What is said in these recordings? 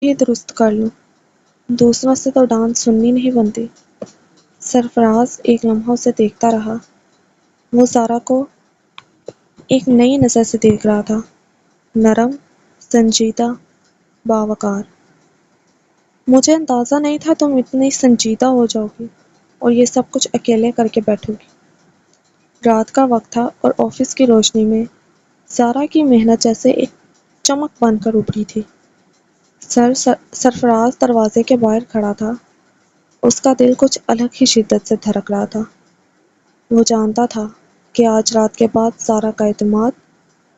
ہی درست کر لوں، دوسروں سے تو ڈانس سننی نہیں بنتی۔ سرفراز ایک لمحہ اسے دیکھتا رہا۔ وہ زارا کو ایک نئی نظر سے دیکھ رہا تھا، نرم، سنجیدہ، باوقار۔ مجھے اندازہ نہیں تھا تم اتنی سنجیدہ ہو جاؤ گی اور یہ سب کچھ اکیلے کر کے بیٹھو گی۔ رات کا وقت تھا اور آفس کی روشنی میں زارا کی محنت جیسے ایک چمک بن کر ابھری تھی۔ سرفراز دروازے کے باہر کھڑا تھا، اس کا دل کچھ الگ ہی شدت سے دھڑک رہا تھا۔ وہ جانتا تھا کہ آج رات کے بعد زارا کا اعتماد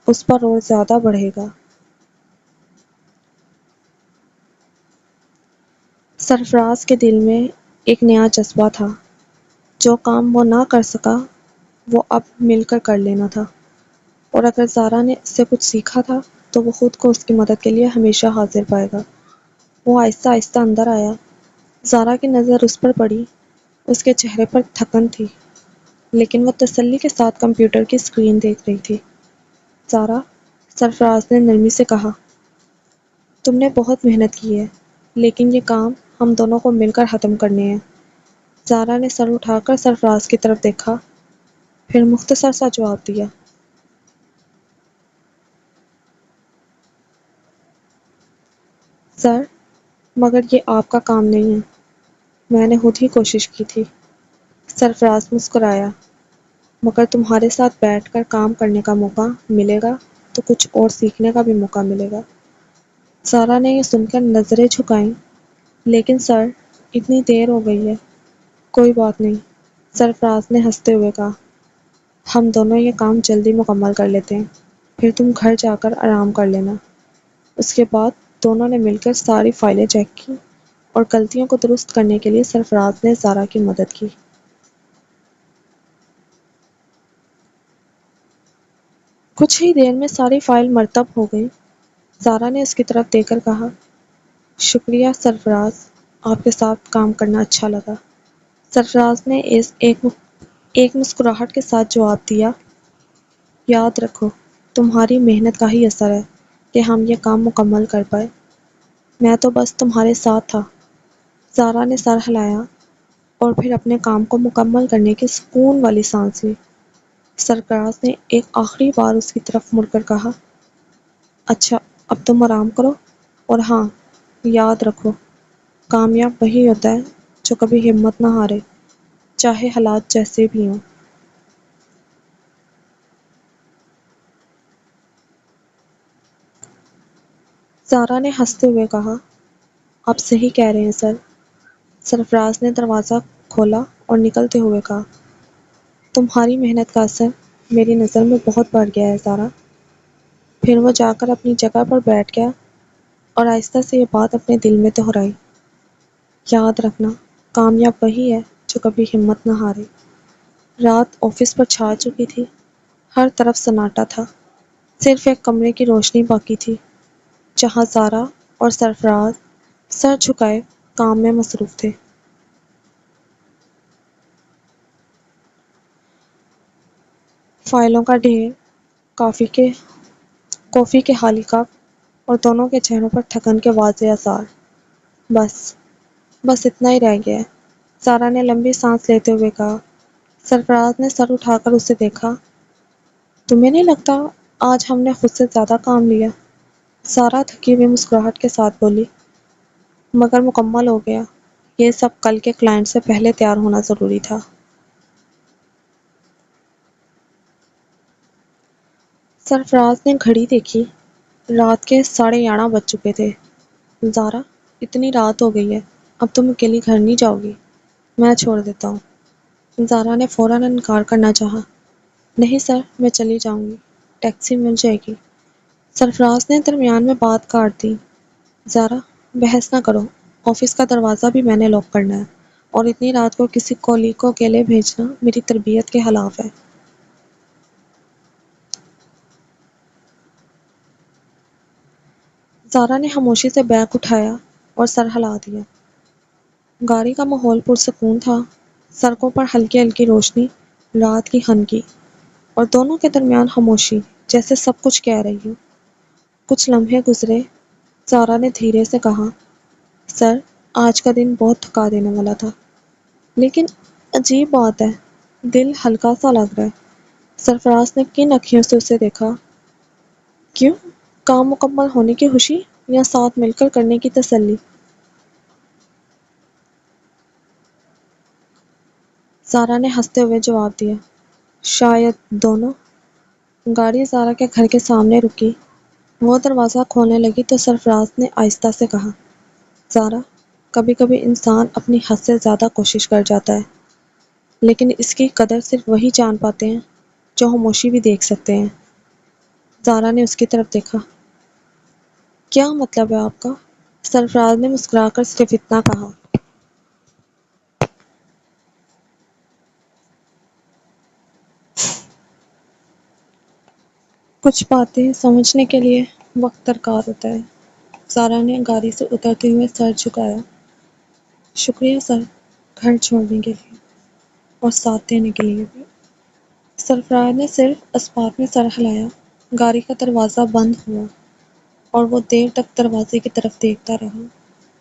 اس پر اور زیادہ بڑھے گا۔ سرفراز کے دل میں ایک نیا جذبہ تھا، جو کام وہ نہ کر سکا وہ اب مل کر لینا تھا، اور اگر زارا نے اس سے کچھ سیکھا تھا تو وہ خود کو اس کی مدد کے لیے ہمیشہ حاضر پائے گا۔ وہ آہستہ آہستہ اندر آیا۔ زارا کی نظر اس پر پڑی۔ اس کے چہرے پر تھکن تھی، لیکن وہ تسلی کے ساتھ کمپیوٹر کی اسکرین دیکھ رہی تھی۔ زارا، سرفراز نے نرمی سے کہا، تم نے بہت محنت کی ہے، لیکن یہ کام ہم دونوں کو مل کر ختم کرنے ہیں۔ زارا نے سر اٹھا کر سرفراز کی طرف دیکھا، پھر مختصر سا جواب دیا، سر، مگر یہ آپ کا کام نہیں ہے، میں نے خود ہی کوشش کی تھی۔ سرفراز مسکرایا، مگر تمہارے ساتھ بیٹھ کر کام کرنے کا موقع ملے گا تو کچھ اور سیکھنے کا بھی موقع ملے گا۔ زارا نے یہ سن کر نظریں جھکائیں، لیکن سر، اتنی دیر ہو گئی ہے۔ کوئی بات نہیں، سرفراز نے ہنستے ہوئے کہا، ہم دونوں یہ کام جلدی مکمل کر لیتے ہیں، پھر تم گھر جا کر آرام کر لینا۔ اس کے بعد دونوں نے مل کر ساری فائلیں چیک کی اور غلطیوں کو درست کرنے کے لیے سرفراز نے زارا کی مدد کی۔ کچھ ہی دیر میں ساری فائل مرتب ہو گئی۔ زارا نے اس کی طرف دیکھ کر کہا، شکریہ سرفراز، آپ کے ساتھ کام کرنا اچھا لگا۔ سرفراز نے ایک مسکراہٹ کے ساتھ جواب دیا، یاد رکھو، تمہاری محنت کا ہی اثر ہے کہ ہم یہ کام مکمل کر پائے، میں تو بس تمہارے ساتھ تھا۔ زارا نے سر ہلایا اور پھر اپنے کام کو مکمل کرنے کی سکون والی سانس لی۔ سرفراز نے ایک آخری بار اس کی طرف مڑ کر کہا، اچھا، اب تم آرام کرو، اور ہاں، یاد رکھو، کامیاب وہی ہوتا ہے جو کبھی ہمت نہ ہارے، چاہے حالات جیسے بھی ہوں۔ زارا نے ہنستے ہوئے کہا، آپ صحیح کہہ رہے ہیں سر۔ سرفراز نے دروازہ کھولا اور نکلتے ہوئے کہا، تمہاری محنت کا اثر میری نظر میں بہت بڑھ گیا ہے زارا۔ پھر وہ جا کر اپنی جگہ پر بیٹھ گیا اور آہستہ سے یہ بات اپنے دل میں دہرائی، یاد رکھنا، کامیاب وہی ہے جو کبھی ہمت نہ ہارے۔ رات آفس پر چھا چکی تھی، ہر طرف سناٹا تھا، صرف ایک کمرے کی روشنی باقی تھی، جہاں زارا اور سرفراز سر جھکائے کام میں مصروف تھے۔ فائلوں کا ڈھیر، کافی کے خالی کپ اور دونوں کے چہروں پر تھکن کے واضح آثار۔ بس اتنا ہی رہ گیا ہے، زارا نے لمبی سانس لیتے ہوئے کہا۔ سرفراز نے سر اٹھا کر اسے دیکھا، تمہیں نہیں لگتا آج ہم نے خود سے زیادہ کام لیا؟ زارا تھکی ہوئی مسکراہٹ کے ساتھ بولی، مگر مکمل ہو گیا، یہ سب کل کے کلائنٹ سے پہلے تیار ہونا ضروری تھا۔ سرفراز نے گھڑی دیکھی، رات کے 11:30 بج چکے تھے۔ زارا، اتنی رات ہو گئی ہے، اب تم اکیلی گھر نہیں جاؤ گی؟ میں چھوڑ دیتا ہوں۔ زارا نے فوراً انکار کرنا چاہا، نہیں سر، میں چلی جاؤں گی، ٹیکسی مل جائے گی۔ سرفراز نے درمیان میں بات کاٹ دی، زارا، بحث نہ کرو، آفس کا دروازہ بھی میں نے لاک کرنا ہے، اور اتنی رات کو کسی کولیگ کو اکیلے بھیجنا میری تربیت کے خلاف ہے۔ زارا نے خاموشی سے بیگ اٹھایا اور سر ہلا دیا۔ گاڑی کا ماحول پرسکون تھا، سڑکوں پر ہلکی ہلکی روشنی، رات کی خنکی، اور دونوں کے درمیان خاموشی، جیسے سب کچھ کہہ رہی ہو۔ کچھ لمحے گزرے، سارا نے دھیرے سے کہا، سر، آج کا دن بہت تھکا دینے والا تھا، لیکن عجیب بات ہے، دل ہلکا سا لگ رہا ہے۔ سرفراز نے کن اکھیوں سے اسے دیکھا؟ کیوں؟ کام مکمل ہونے کی خوشی یا ساتھ مل کر کرنے کی تسلی؟ سارا نے ہنستے ہوئے جواب دیا، شاید دونوں۔ گاڑی زارا کے گھر کے سامنے رکی۔ وہ دروازہ کھولنے لگی تو سرفراز نے آہستہ سے کہا، زارا، کبھی کبھی انسان اپنی حد سے زیادہ کوشش کر جاتا ہے، لیکن اس کی قدر صرف وہی جان پاتے ہیں جو خاموشی بھی دیکھ سکتے ہیں۔ زارا نے اس کی طرف دیکھا۔ کیا مطلب ہے آپ کا؟ سرفراز نے مسکرا کر صرف اتنا کہا۔ کچھ باتیں سمجھنے کے لیے وقت درکار ہوتا ہے۔ زارا نے گاڑی سے اترتے ہوئے سر جھکایا۔ شکریہ سر، گھر چھوڑنے کے لیے اور ساتھ دینے کے لیے بھی۔ سرفراز نے صرف اس بات میں سر ہلایا۔ گاڑی کا دروازہ بند ہوا اور وہ دیر تک دروازے کی طرف دیکھتا رہا۔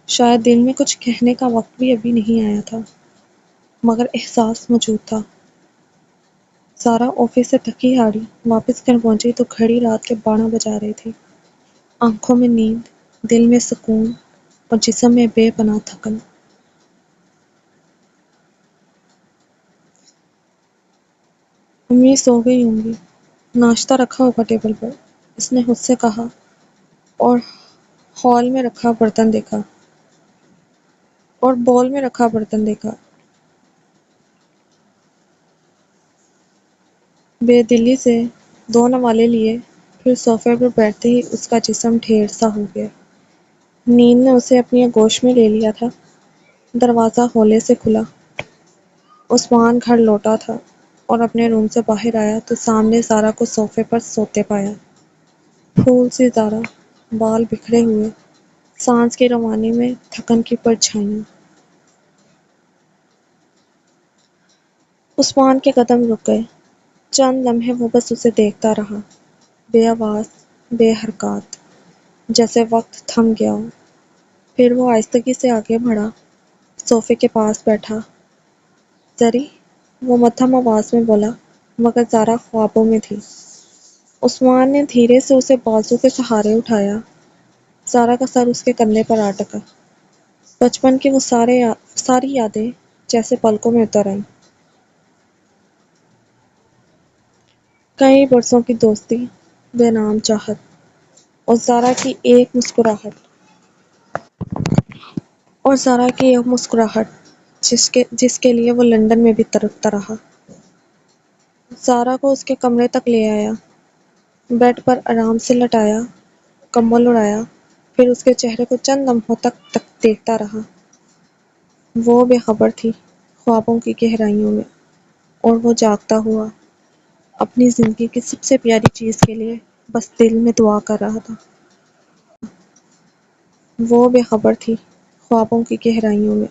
شاید دل میں کچھ کہنے کا وقت بھی ابھی نہیں آیا تھا، مگر احساس موجود تھا۔ زارا آفس سے تھکی ہاری واپس گھر پہنچی تو گھڑی رات کے 12 بجا رہے تھے۔ آنکھوں میں نیند، دل میں سکون اور جسم میں بے پناہ تھکن۔ امی سو گئی ہوں گی، ناشتہ رکھا ہوگا ٹیبل پر، اس نے خود سے کہا اور ہال میں رکھا برتن دیکھا اور بول میں رکھا برتن دیکھا۔ بے دلی سے 2 نوالے لیے، پھر صوفے پر بیٹھتے ہی اس کا جسم ڈھیر سا ہو گیا۔ نیند نے اسے اپنی آغوش میں لے لیا تھا۔ دروازہ ہولے سے کھلا۔ عثمان گھر لوٹا تھا اور اپنے روم سے باہر آیا تو سامنے زارا کو صوفے پر سوتے پایا۔ پھول سی زارا، بال بکھرے ہوئے، سانس کی روانی میں تھکن کی پرچھائیاں۔ عثمان کے قدم رک گئے۔ چند لمحے وہ بس اسے دیکھتا رہا، بے آواز، بے حرکات، جیسے وقت تھم گیا ہو۔ پھر وہ آہستگی سے آگے بڑھا، صوفے کے پاس بیٹھا۔ زری، وہ مدھم آواز میں بولا، مگر زارا خوابوں میں تھی۔ عثمان نے دھیرے سے اسے بازو کے سہارے اٹھایا۔ زارا کا سر اس کے کندھے پر آ ٹکا۔ بچپن کی وہ ساری یادیں جیسے پلکوں میں اتر آئیں۔ کئی برسوں کی دوستی، بے نام چاہت، اور زارا کی ایک مسکراہٹ جس کے لیے وہ لندن میں بھی تڑپتا رہا۔ زارا کو اس کے کمرے تک لے آیا، بیڈ پر آرام سے لٹایا، کمبل اڑایا، پھر اس کے چہرے کو چند لمحوں تک دیکھتا رہا۔ وہ بے خبر تھی خوابوں کی گہرائیوں میں، اور وہ جاگتا ہوا اپنی زندگی کی سب سے پیاری چیز کے لیے بس دل میں دعا کر رہا تھا۔ وہ بے خبر تھی خوابوں کی گہرائیوں میں،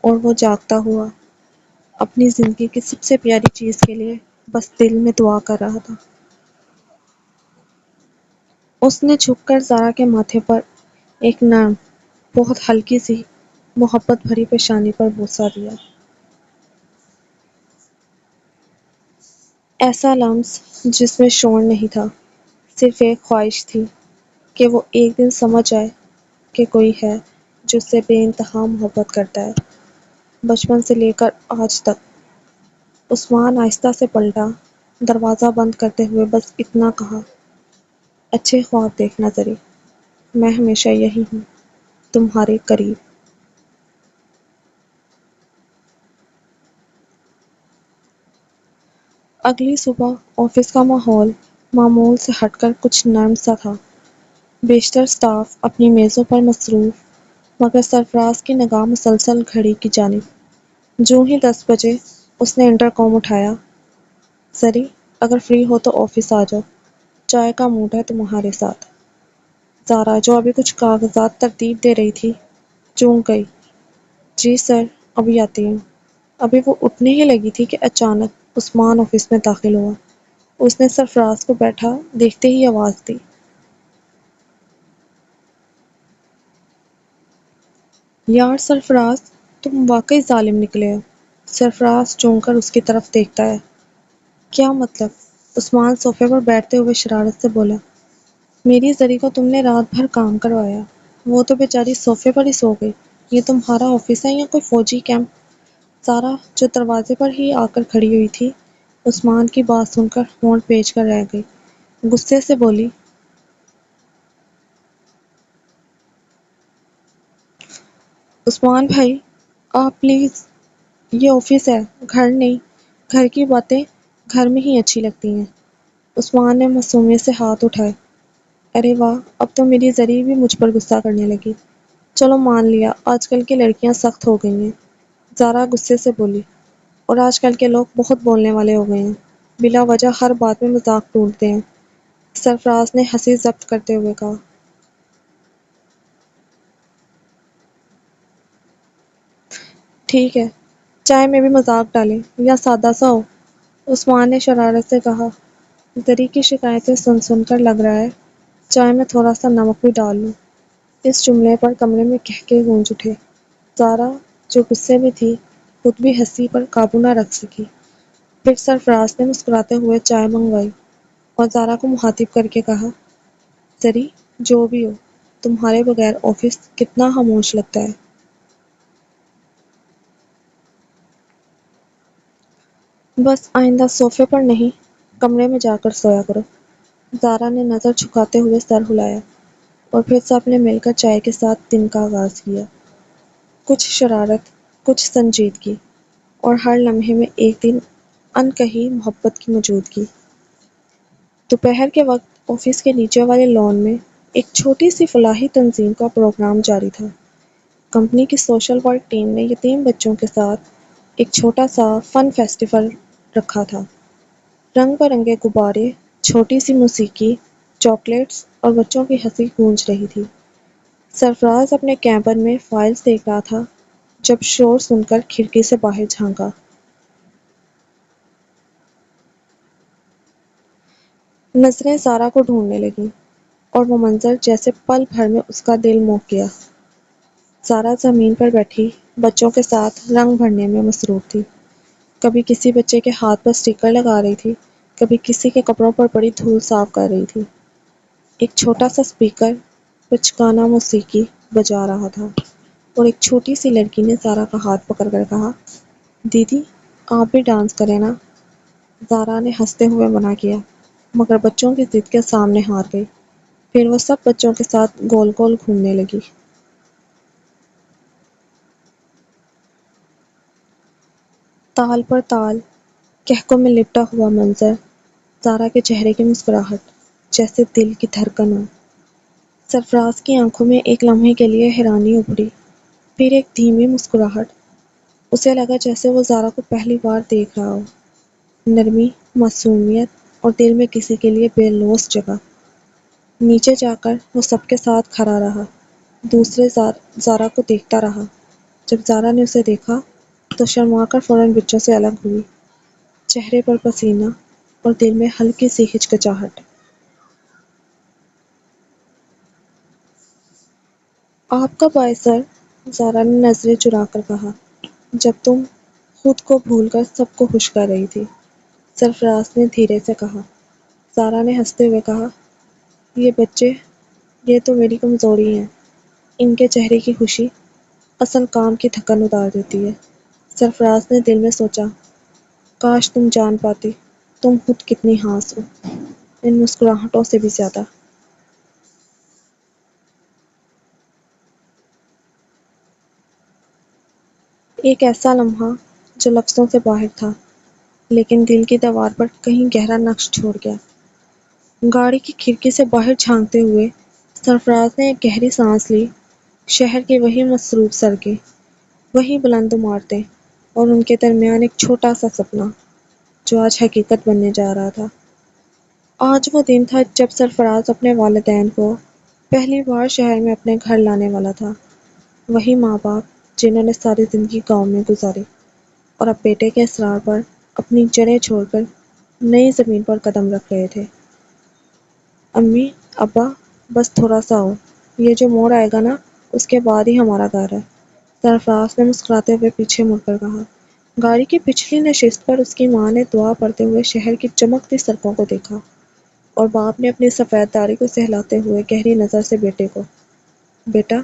اور وہ جاگتا ہوا اپنی زندگی کی سب سے پیاری چیز کے لیے بس دل میں دعا کر رہا تھا۔ اس نے جھک کر زارا کے ماتھے پر ایک نرم، بہت ہلکی سی، محبت بھری پیشانی پر بوسہ دیا۔ ایسا لمس جس میں شور نہیں تھا، صرف ایک خواہش تھی کہ وہ ایک دن سمجھ جائے کہ کوئی ہے جو اس سے بے انتہا محبت کرتا ہے، بچپن سے لے کر آج تک۔ عثمان آہستہ سے پلٹا، دروازہ بند کرتے ہوئے بس اتنا کہا، اچھے خواب دیکھنا زری، میں ہمیشہ یہی ہوں، تمہارے قریب۔ اگلی صبح آفس کا ماحول معمول سے ہٹ کر کچھ نرم سا تھا۔ بیشتر سٹاف اپنی میزوں پر مصروف، مگر سرفراز کی نگاہ مسلسل گھڑی کی جانب۔ جوں ہی 10 بجے اس نے انٹر کام اٹھایا، زری، اگر فری ہو تو آفس آ جاؤ، چائے کا موڈ ہے تمہارے ساتھ۔ زارا، جو ابھی کچھ کاغذات ترتیب دے رہی تھی، چونک گئی۔ جی سر، ابھی آتی ہوں۔ ابھی وہ اٹھنے ہی لگی تھی کہ اچانک عثمان آفس میں داخل ہوا۔ اس نے سرفراز کو بیٹھا دیکھتے ہی آواز دی، یار سرفراز، تم واقعی ظالم نکلے ہو۔ سرفراز چونک کر اس کی طرف دیکھتا ہے۔ کیا مطلب؟ عثمان صوفے پر بیٹھتے ہوئے شرارت سے بولا۔ میری زری کو تم نے رات بھر کام کروایا، وہ تو بیچاری صوفے پر ہی سو گئی۔ یہ تمہارا آفس ہے یا کوئی فوجی کیمپ؟ سارا جو دروازے پر ہی آ کر کھڑی ہوئی تھی، عثمان کی بات سن کر ہونٹ پیچ کر رہ گئی۔ غصے سے بولی، عثمان بھائی آپ پلیز، یہ آفس ہے، گھر نہیں۔ گھر کی باتیں گھر میں ہی اچھی لگتی ہیں۔ عثمان نے معصومیت سے ہاتھ اٹھائے۔ ارے واہ، اب تو میری زری بھی مجھ پر غصہ کرنے لگی۔ چلو مان لیا، آج کل کی لڑکیاں سخت ہو گئی ہیں۔ زارا غصے سے بولی، اور آج کل کے لوگ بہت بولنے والے ہو گئے ہیں، بلا وجہ ہر بات میں مذاق ڈھونڈتے ہیں۔ سرفراز نے ہنسی ضبط کرتے ہوئے کہا۔ ٹھیک ہے، چائے میں بھی مذاق ڈالیں یا سادہ سا ہو؟ عثمان نے شرارت سے کہا۔ زری کی شکایتیں سن سن کر لگ رہا ہے چائے میں تھوڑا سا نمک بھی ڈال لوں۔ اس جملے پر کمرے میں کہکے گونج اٹھے۔ زارا جو غصے میں تھی خود بھی ہنسی پر قابو نہ رکھ سکی۔ پھر سرفراز نے مسکراتے ہوئے چائے منگوائی اور زارا کو مخاطب کر کے کہا، زری جو بھی ہو، تمہارے بغیر آفس کتنا خاموش لگتا ہے۔ بس آئندہ صوفے پر نہیں، کمرے میں جا کر سویا کرو۔ زارا نے نظر جھکاتے ہوئے سر ہلایا اور پھر سب نے مل کر چائے کے ساتھ دن کا آغاز کیا۔ کچھ شرارت، کچھ سنجیدگی، اور ہر لمحے میں ایک دن ان کہی محبت کی موجودگی۔ دوپہر کے وقت آفس کے نیچے والے لان میں ایک چھوٹی سی فلاحی تنظیم کا پروگرام جاری تھا۔ کمپنی کی سوشل ورک ٹیم نے یتیم بچوں کے ساتھ ایک چھوٹا سا فن فیسٹیول رکھا تھا۔ رنگ برنگے غبارے، چھوٹی سی موسیقی، چاکلیٹس اور بچوں کی ہنسی گونج رہی تھی۔ سرفراز اپنے کیبن میں فائلز دیکھ رہا تھا جب شور سن کر کھڑکی سے باہر جھانکا۔ نظریں زارا کو ڈھونڈنے لگیں اور وہ منظر جیسے پل بھر میں اس کا دل موہ گیا۔ زارا زمین پر بیٹھی بچوں کے ساتھ رنگ بھرنے میں مصروف تھی۔ کبھی کسی بچے کے ہاتھ پر سٹیکر لگا رہی تھی، کبھی کسی کے کپڑوں پر پڑی دھول صاف کر رہی تھی۔ ایک چھوٹا سا اسپیکر بچگانہ موسیقی بجا رہا تھا اور ایک چھوٹی سی لڑکی نے زارا کا ہاتھ پکڑ کر کہا، دیدی آپ بھی ڈانس کریں نا۔ زارا نے ہنستے ہوئے منع کیا، مگر بچوں کی ضد کے سامنے ہار گئی۔ پھر وہ سب بچوں کے ساتھ گول گول گھومنے لگی۔ تال پر تال، کہکوں میں لپٹا ہوا منظر، زارا کے چہرے کی مسکراہٹ جیسے دل کی دھڑکن ہو۔ سرفراز کی آنکھوں میں ایک لمحے کے لیے حیرانی ابھری، پھر ایک دھیمی مسکراہٹ۔ اسے لگا جیسے وہ زارا کو پہلی بار دیکھ رہا ہو، نرمی، معصومیت اور دل میں کسی کے لیے بے لوث جگہ۔ نیچے جا کر وہ سب کے ساتھ کھڑا رہا، دوسرے زارا کو دیکھتا رہا۔ جب زارا نے اسے دیکھا تو شرما کر فوراً بچوں سے الگ ہوئی، چہرے پر پسینہ اور دل میں ہلکی سی ہچکچاہٹ۔ آپ کب آئے سر؟ زارا نے نظریں چرا کر کہا، جب تم خود کو بھول کر سب کو خوش کر رہی تھی۔ سرفراز نے دھیرے سے کہا۔ زارا نے ہنستے ہوئے کہا، یہ بچے، یہ تو میری کمزوری ہیں، ان کے چہرے کی خوشی اصل کام کی تھکن اتار دیتی ہے۔ سرفراز نے دل میں سوچا، کاش تم جان پاتی تم خود کتنی ہاس ہو، ان مسکراہٹوں سے بھی زیادہ۔ ایک ایسا لمحہ جو لفظوں سے باہر تھا لیکن دل کی دیوار پر کہیں گہرا نقش چھوڑ گیا۔ گاڑی کی کھڑکی سے باہر جھانکتے ہوئے سرفراز نے ایک گہری سانس لی۔ شہر کی وہی مصروف سڑکیں، وہی بلند عمارتیں، اور ان کے درمیان ایک چھوٹا سا سپنا جو آج حقیقت بننے جا رہا تھا۔ آج وہ دن تھا جب سرفراز اپنے والدین کو پہلی بار شہر میں اپنے گھر لانے والا تھا۔ وہی ماں باپ جنہوں نے ساری زندگی گاؤں میں گزاری اور اب بیٹے کے اصرار پر اپنی جڑیں چھوڑ کر نئی زمین پر قدم رکھ رہے تھے۔ امی، ابا، بس تھوڑا سا اور، یہ جو موڑ آئے گا نا، اس کے بعد ہی ہمارا گھر ہے۔ سرفراز نے مسکراتے ہوئے پیچھے مڑ کر کہا۔ گاڑی کی پچھلی نشست پر اس کی ماں نے دعا پڑھتے ہوئے شہر کی چمکتی سڑکوں کو دیکھا اور باپ نے اپنی سفید داڑھی کو سہلاتے ہوئے گہری نظر سے بیٹے کو۔ بیٹا،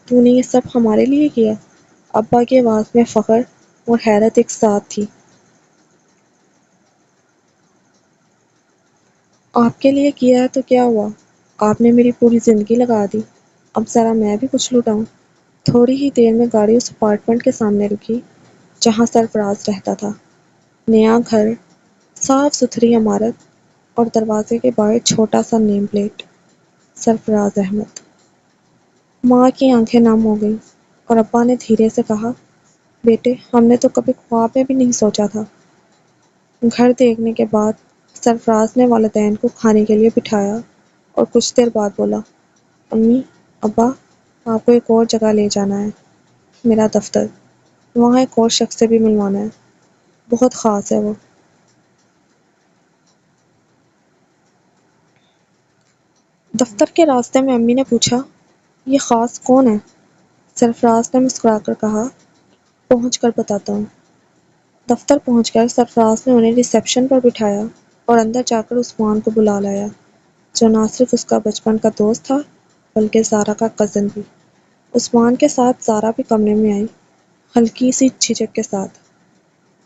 تو نے یہ سب ہمارے لیے کیا؟ ابا کی آواز میں فخر اور حیرت ایک ساتھ تھی۔ آپ کے لیے کیا ہے تو کیا ہوا؟ آپ نے میری پوری زندگی لگا دی، اب ذرا میں بھی کچھ لٹاؤں۔ تھوڑی ہی دیر میں گاڑی اس اپارٹمنٹ کے سامنے رکی جہاں سرفراز رہتا تھا۔ نیا گھر، صاف ستھری عمارت اور دروازے کے باہر چھوٹا سا نیم پلیٹ، سرفراز احمد۔ ماں کی آنکھیں نم ہو گئیں اور ابا نے دھیرے سے کہا، بیٹے، ہم نے تو کبھی خواب میں بھی نہیں سوچا تھا۔ گھر دیکھنے کے بعد سرفراز نے والدین کو کھانے کے لیے بٹھایا اور کچھ دیر بعد بولا، امی، ابا، آپ کو ایک اور جگہ لے جانا ہے، میرا دفتر۔ وہاں ایک اور شخص سے بھی ملوانا ہے، بہت خاص ہے وہ۔ دفتر کے راستے میں امی نے پوچھا، یہ خاص کون ہے؟ سرفراز نے مسکرا کر کہا، پہنچ کر بتاتا ہوں۔ دفتر پہنچ کر سرفراز نے انہیں ریسیپشن پر بٹھایا اور اندر جا کر عثمان کو بلا لایا، جو نہ صرف اس کا بچپن کا دوست تھا بلکہ زارا کا کزن بھی۔ عثمان کے ساتھ زارا بھی کمرے میں آئی، ہلکی سی جھجک کے ساتھ۔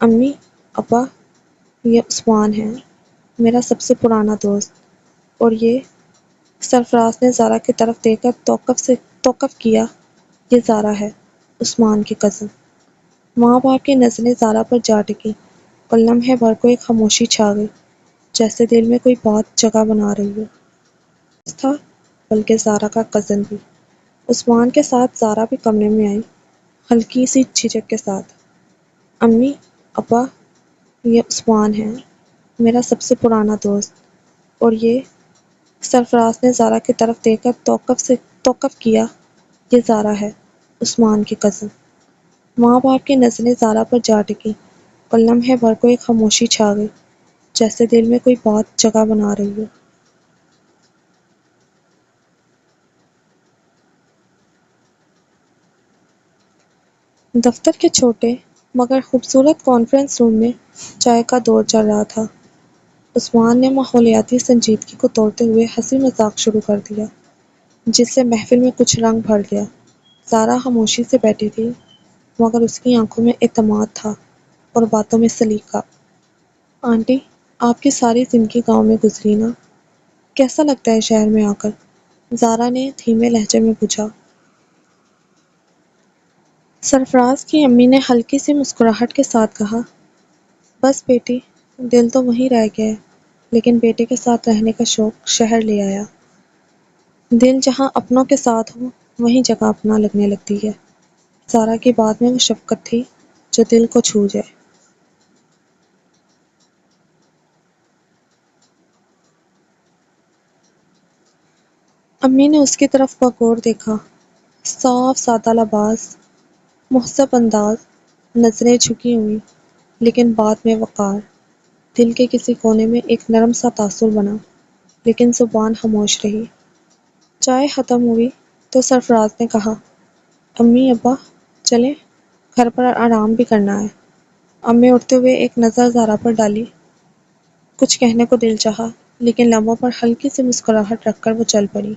امی، ابا، یہ عثمان ہے، میرا سب سے پرانا دوست، اور یہ، سرفراز نے زارا کی طرف دیکھ کر توقف کیا، یہ زارا ہے، عثمان کی کزن۔ ماں باپ کی نظریں زارا پر جا ٹکی اور لمحے بھر کو ایک خاموشی چھا گئی، جیسے دل میں کوئی بات جگہ بنا رہی ہو۔ تھا بلکہ زارا کا کزن بھی۔ عثمان کے ساتھ زارا بھی کمرے میں آئی، ہلکی سی جھجک کے ساتھ۔ امی، ابا، یہ عثمان ہے، میرا سب سے پرانا دوست، اور یہ، سرفراز نے زارا کی طرف دیکھ کر توقف کیا، یہ زارا ہے، عثمان کی کزن۔ ماں باپ کی نظریں زارا پر جا ٹکی اور لمحے بھر کو ایک خاموشی چھا گئی، جیسے دل میں کوئی بات جگہ بنا رہی ہو۔ دفتر کے چھوٹے مگر خوبصورت کانفرنس روم میں چائے کا دور چل رہا تھا۔ عثمان نے ماحولیاتی سنجیدگی کو توڑتے ہوئے ہنسی مذاق شروع کر دیا، جس سے محفل میں کچھ رنگ بھر گیا۔ زارا خاموشی سے بیٹھی تھی، مگر اس کی آنکھوں میں اعتماد تھا اور باتوں میں سلیقہ۔ آنٹی، آپ کی ساری زندگی گاؤں میں گزری نا، کیسا لگتا ہے شہر میں آ کر؟ زارا نے دھیمے لہجے میں پوچھا۔ سرفراز کی امی نے ہلکی سی مسکراہٹ کے ساتھ کہا، بس بیٹی، دل تو وہیں رہ گیا ہے، لیکن بیٹے کے ساتھ رہنے کا شوق شہر لے آیا۔ دل جہاں اپنوں کے ساتھ ہو وہیں جگہ اپنا لگنے لگتی ہے۔ زارا کی بات میں وہ شفقت تھی جو دل کو چھو جائے۔ امی نے اس کی طرف بغور دیکھا، صاف سادہ لباس، مہذب انداز، نظریں جھکی ہوئی، لیکن بات میں وقار۔ دل کے کسی کونے میں ایک نرم سا تاثر بنا، لیکن زبان خاموش رہی۔ چائے ختم ہوئی تو سرفراز نے کہا، امی، ابا، چلیں، گھر پر آرام بھی کرنا ہے۔ امی اٹھتے ہوئے ایک نظر زارا پر ڈالی، کچھ کہنے کو دل چاہا، لیکن لبوں پر ہلکی سی مسکراہٹ رکھ کر وہ چل پڑی۔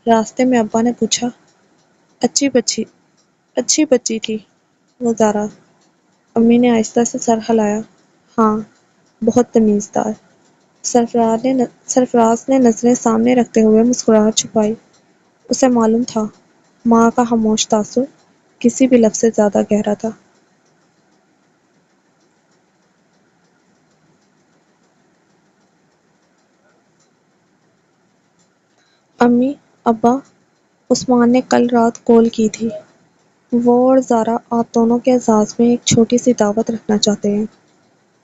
راستے میں ابا نے پوچھا، اچھی بچی تھی وہ زارا؟ امی نے آہستہ سے سر ہلایا، ہاں، بہت تمیزدار۔ سرفراز نے نظریں سامنے رکھتے ہوئے مسکراہٹ چھپائی۔ اسے معلوم تھا، ماں کا خاموش تاثر کسی بھی لفظ سے زیادہ گہرا تھا۔ امی، ابا، عثمان نے کل رات کال کی تھی، وہ اور زارا آپ دونوں کے اعزاز میں ایک چھوٹی سی دعوت رکھنا چاہتے ہیں،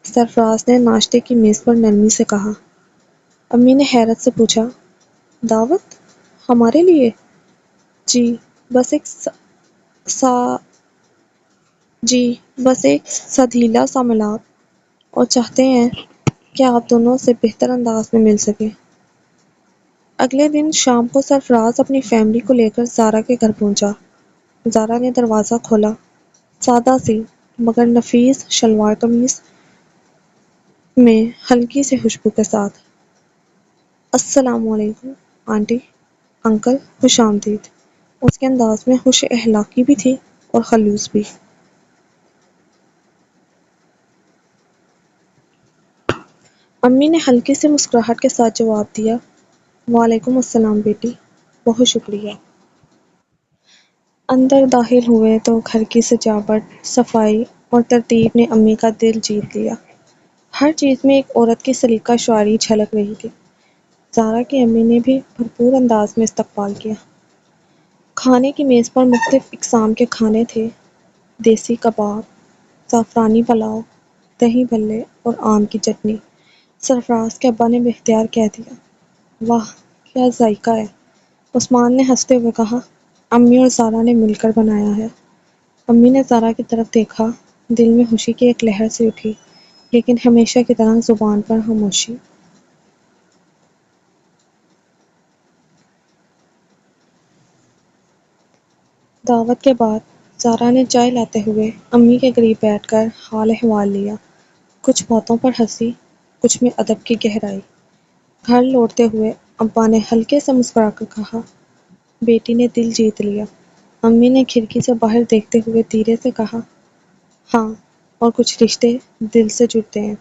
سرفراز نے ناشتے کی میز پر نرمی سے کہا۔ امی نے حیرت سے پوچھا، دعوت؟ ہمارے لیے؟ جی، بس ایک سا جی بس ایک سادھیلا سا ملاپ، اور چاہتے ہیں کہ آپ دونوں سے بہتر انداز میں مل سکیں۔ اگلے دن شام کو سرفراز اپنی فیملی کو لے کر زارا کے گھر پہنچا۔ زارا نے دروازہ کھولا، سادہ سی مگر نفیس شلوار قمیص میں ہلکی سے خوشبو کے ساتھ۔ السلام علیکم آنٹی، انکل، خوش آمدید۔ اس کے انداز میں خوش اخلاقی بھی تھی اور خلوص بھی۔ امی نے ہلکی سی مسکراہٹ کے ساتھ جواب دیا، وعلیکم السلام بیٹی، بہت شکریہ۔ اندر داخل ہوئے تو گھر کی سجاوٹ، صفائی اور ترتیب نے امی کا دل جیت لیا۔ ہر چیز میں ایک عورت کی سلیقہ شعاری جھلک رہی تھی۔ زارا کی امی نے بھی بھرپور انداز میں استقبال کیا۔ کھانے کی میز پر مختلف اقسام کے کھانے تھے، دیسی کباب، زعفرانی پلاؤ، دہی بھلے اور آم کی چٹنی۔ سرفراز کے ابا نے بے اختیار کہہ دیا، واہ کیا ذائقہ ہے۔ عثمان نے ہنستے ہوئے کہا، امی اور زارا نے مل کر بنایا ہے۔ امی نے زارا کی طرف دیکھا، دل میں خوشی کی ایک لہر سی اٹھی، لیکن ہمیشہ کی طرح زبان پر خاموشی۔ دعوت کے بعد زارا نے چائے لاتے ہوئے امی کے قریب بیٹھ کر حال احوال لیا۔ کچھ باتوں پر ہنسی، کچھ میں ادب کی گہرائی۔ گھر لوٹتے ہوئے ابا نے ہلکے سے مسکرا کر کہا، بیٹی نے دل جیت لیا۔ امی نے کھڑکی سے باہر دیکھتے ہوئے دھیرے سے کہا، ہاں، اور کچھ رشتے دل سے جڑتے ہیں۔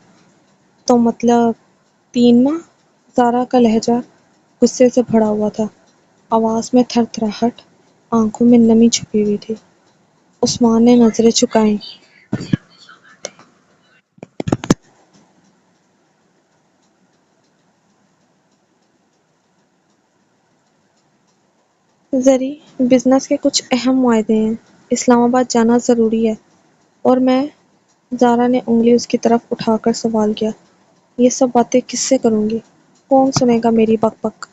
تو مطلب 3 ماہ؟ زارا کا لہجہ غصے سے بھرا ہوا تھا، آواز میں تھر تھراہٹ، آنکھوں میں نمی چھپی ہوئی تھی۔ عثمان نے نظریں جھکائیں۔ زری، بزنس کے کچھ اہم معاہدے ہیں، اسلام آباد جانا ضروری ہے۔ اور میں؟ زارا نے انگلی اس کی طرف اٹھا کر سوال کیا، یہ سب باتیں کس سے کروں گی؟ کون سنے گا میری بک بک؟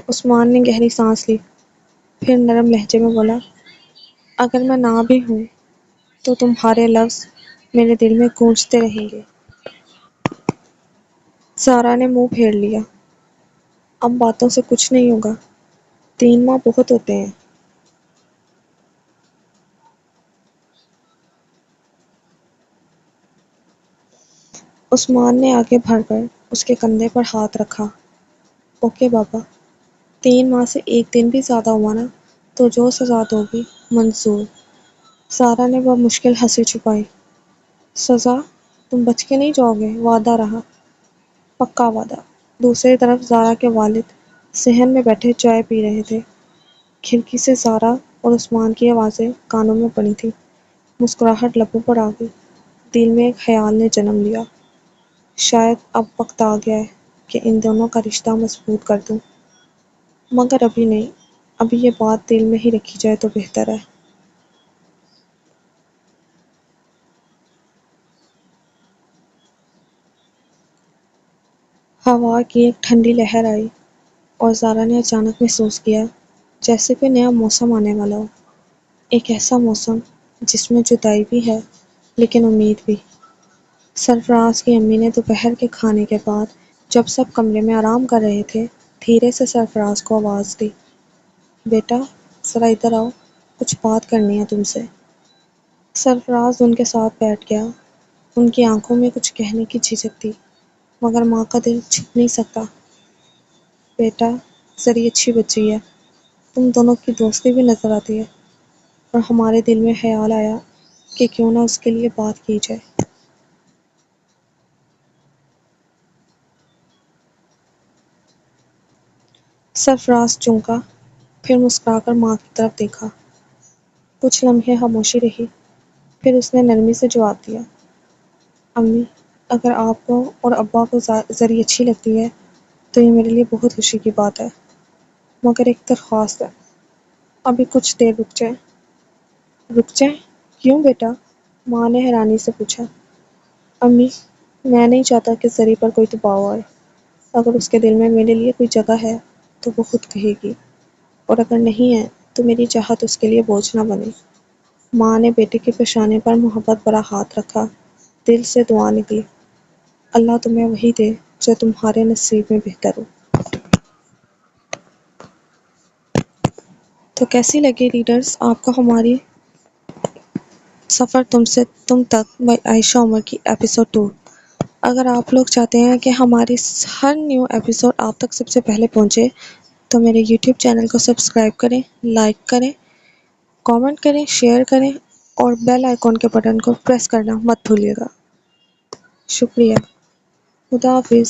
عثمان نے گہری سانس لی، پھر نرم لہجے میں بولا، اگر میں نہ بھی ہوں تو تمہارے لفظ میرے دل میں گونجتے رہیں گے۔ زارا نے منہ پھیر لیا، اب باتوں سے کچھ نہیں ہوگا، 3 ماہ بہت ہوتے ہیں۔ عثمان نے آگے بڑھ کر اس کے کندھے پر ہاتھ رکھا، اوکے بابا، 3 ماہ سے ایک دن بھی زیادہ ہوا نا تو جو سزا دوگی منظور۔ زارا نے بمشکل ہنسی چھپائی، سزا؟ تم بچ کے نہیں جاؤ گے، وعدہ رہا۔ پکا وعدہ۔ دوسری طرف زارا کے والد صحن میں بیٹھے چائے پی رہے تھے۔ کھڑکی سے زارا اور عثمان کی آوازیں کانوں میں پڑی تھیں۔ مسکراہٹ لبوں پر آ گئی۔ دل میں ایک خیال نے جنم لیا، شاید اب وقت آ گیا ہے کہ ان دونوں کا رشتہ مضبوط کر دوں، مگر ابھی نہیں، ابھی یہ بات دل میں ہی رکھی جائے تو بہتر ہے۔ ہوا کی ایک ٹھنڈی لہر آئی اور زارا نے اچانک محسوس کیا جیسے کوئی نیا موسم آنے والا ہو، ایک ایسا موسم جس میں جدائی بھی ہے لیکن امید بھی۔ سرفراز کی امی نے دوپہر کے کھانے کے بعد جب سب کمرے میں آرام کر رہے تھے، دھیرے سے سرفراز کو آواز دی، بیٹا ذرا ادھر آؤ، کچھ بات کرنی ہے تم سے۔ سرفراز ان کے ساتھ بیٹھ گیا۔ ان کی آنکھوں میں کچھ کہنے کی جھجک تھی، مگر ماں کا دل چھپ نہیں سکتا۔ بیٹا، زری اچھی بچی ہے، تم دونوں کی دوستی بھی نظر آتی ہے، اور ہمارے دل میں خیال آیا کہ کیوں نہ اس کے لیے بات کی جائے۔ سرفراز چونکا، پھر مسکرا کر ماں کی طرف دیکھا۔ کچھ لمحے خاموشی رہی، پھر اس نے نرمی سے جواب دیا، امی، اگر آپ کو اور ابا کو زری اچھی لگتی ہے تو یہ میرے لیے بہت خوشی کی بات ہے، مگر ایک درخواست ہے، ابھی کچھ دیر رک جائیں۔ رک جائیں؟ کیوں بیٹا؟ ماں نے حیرانی سے پوچھا۔ امی، میں نہیں چاہتا کہ زری پر کوئی دباؤ آئے، اگر اس کے دل میں میرے لیے کوئی جگہ ہے تو وہ خود کہے گی، اور اگر نہیں ہے تو میری چاہت اس کے لیے بوجھ نہ بنے۔ ماں نے بیٹے کے پیشانے پر محبت بھرا ہاتھ رکھا، دل سے دعا نکلی، اللہ تمہیں وہی دے جو تمہارے نصیب میں بہتر ہو۔ تو کیسی لگی ریڈرز آپ کو ہماری سفر تم سے تم تک بائی عائشہ عمر کی ایپیسوڈ 2۔ اگر آپ لوگ چاہتے ہیں کہ ہماری ہر نیو ایپیسوڈ آپ تک سب سے پہلے پہنچے تو میرے یوٹیوب چینل کو سبسکرائب کریں، لائک کریں، کامنٹ کریں، شیئر کریں اور بیل آئیکن کے بٹن کو پریس کرنا مت بھولیے گا۔ شکریہ۔ خدا حافظ۔